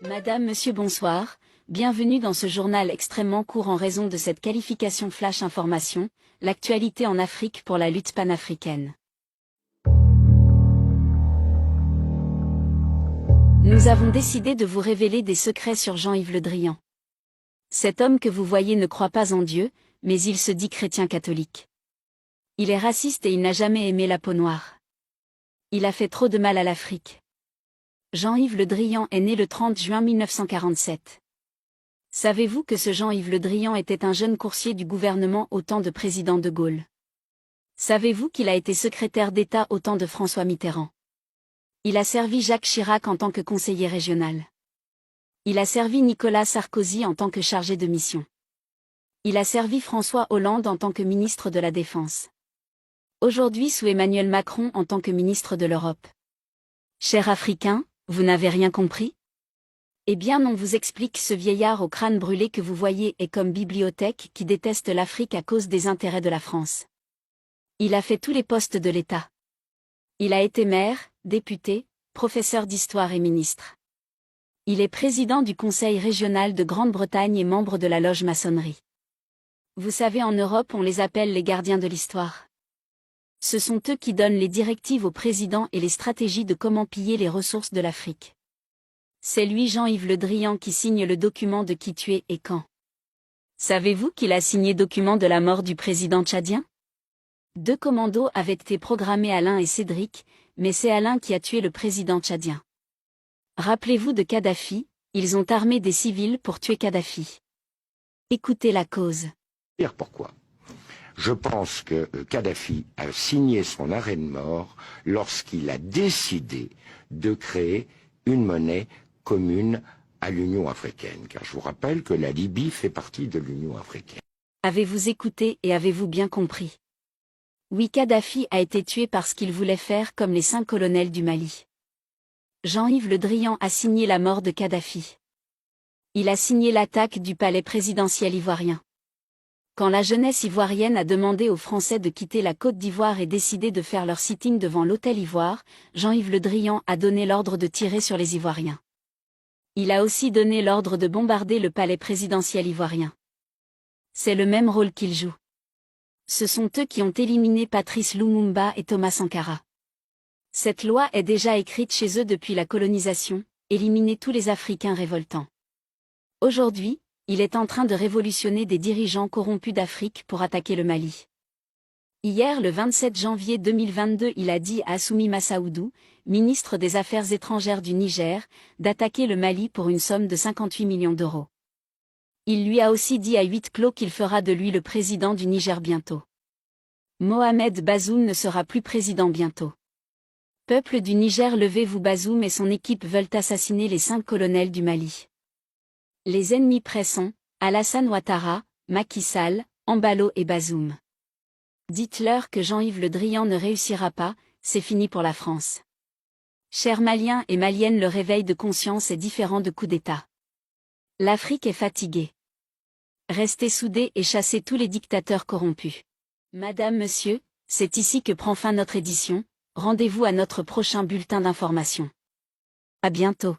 Madame, Monsieur, bonsoir, bienvenue dans ce journal extrêmement court en raison de cette qualification Flash Information, l'actualité en Afrique pour la lutte panafricaine. Nous avons décidé de vous révéler des secrets sur Jean-Yves Le Drian. Cet homme que vous voyez ne croit pas en Dieu, mais il se dit chrétien catholique. Il est raciste et il n'a jamais aimé la peau noire. Il a fait trop de mal à l'Afrique. Jean-Yves Le Drian est né le 30 juin 1947. Savez-vous que ce Jean-Yves Le Drian était un jeune coursier du gouvernement au temps de président de Gaulle? Savez-vous qu'il a été secrétaire d'État au temps de François Mitterrand? Il a servi Jacques Chirac en tant que conseiller régional. Il a servi Nicolas Sarkozy en tant que chargé de mission. Il a servi François Hollande en tant que ministre de la Défense. Aujourd'hui sous Emmanuel Macron en tant que ministre de l'Europe. Chers Africains, vous n'avez rien compris? Eh bien on vous explique ce vieillard au crâne brûlé que vous voyez est comme bibliothèque qui déteste l'Afrique à cause des intérêts de la France. Il a fait tous les postes de l'État. Il a été maire, député, professeur d'histoire et ministre. Il est président du Conseil régional de Grande-Bretagne et membre de la loge maçonnerie. Vous savez, en Europe on les appelle les gardiens de l'histoire. Ce sont eux qui donnent les directives au président et les stratégies de comment piller les ressources de l'Afrique. C'est lui Jean-Yves Le Drian qui signe le document de qui tuer et quand. Savez-vous qu'il a signé document de la mort du président tchadien? 2 commandos avaient été programmés, Alain et Cédric, mais c'est Alain qui a tué le président tchadien. Rappelez-vous de Kadhafi, ils ont armé des civils pour tuer Kadhafi. Écoutez la cause. Pourquoi? Je pense que Kadhafi a signé son arrêt de mort lorsqu'il a décidé de créer une monnaie commune à l'Union africaine, car je vous rappelle que la Libye fait partie de l'Union africaine. Avez-vous écouté et avez-vous bien compris? Oui, Kadhafi a été tué parce qu'il voulait faire comme les 5 colonels du Mali. Jean-Yves Le Drian a signé la mort de Kadhafi. Il a signé l'attaque du palais présidentiel ivoirien. Quand la jeunesse ivoirienne a demandé aux Français de quitter la Côte d'Ivoire et décidé de faire leur sitting devant l'hôtel Ivoire, Jean-Yves Le Drian a donné l'ordre de tirer sur les Ivoiriens. Il a aussi donné l'ordre de bombarder le palais présidentiel ivoirien. C'est le même rôle qu'il joue. Ce sont eux qui ont éliminé Patrice Lumumba et Thomas Sankara. Cette loi est déjà écrite chez eux depuis la colonisation, éliminer tous les Africains révoltants. Aujourd'hui, il est en train de révolutionner des dirigeants corrompus d'Afrique pour attaquer le Mali. Hier, le 27 janvier 2022, il a dit à Assoumi Massaoudou, ministre des Affaires étrangères du Niger, d'attaquer le Mali pour une somme de 58 millions d'euros. Il lui a aussi dit à huis clos qu'il fera de lui le président du Niger bientôt. Mohamed Bazoum ne sera plus président bientôt. Peuple du Niger, levez-vous, Bazoum et son équipe veulent assassiner les 5 colonels du Mali. Les ennemis pressants, Alassane Ouattara, Macky Sall, Embalo et Bazoum. Dites-leur que Jean-Yves Le Drian ne réussira pas, c'est fini pour la France. Chers Maliens et Maliennes, le réveil de conscience est différent de coup d'État. L'Afrique est fatiguée. Restez soudés et chassez tous les dictateurs corrompus. Madame, Monsieur, c'est ici que prend fin notre édition, rendez-vous à notre prochain bulletin d'information. À bientôt.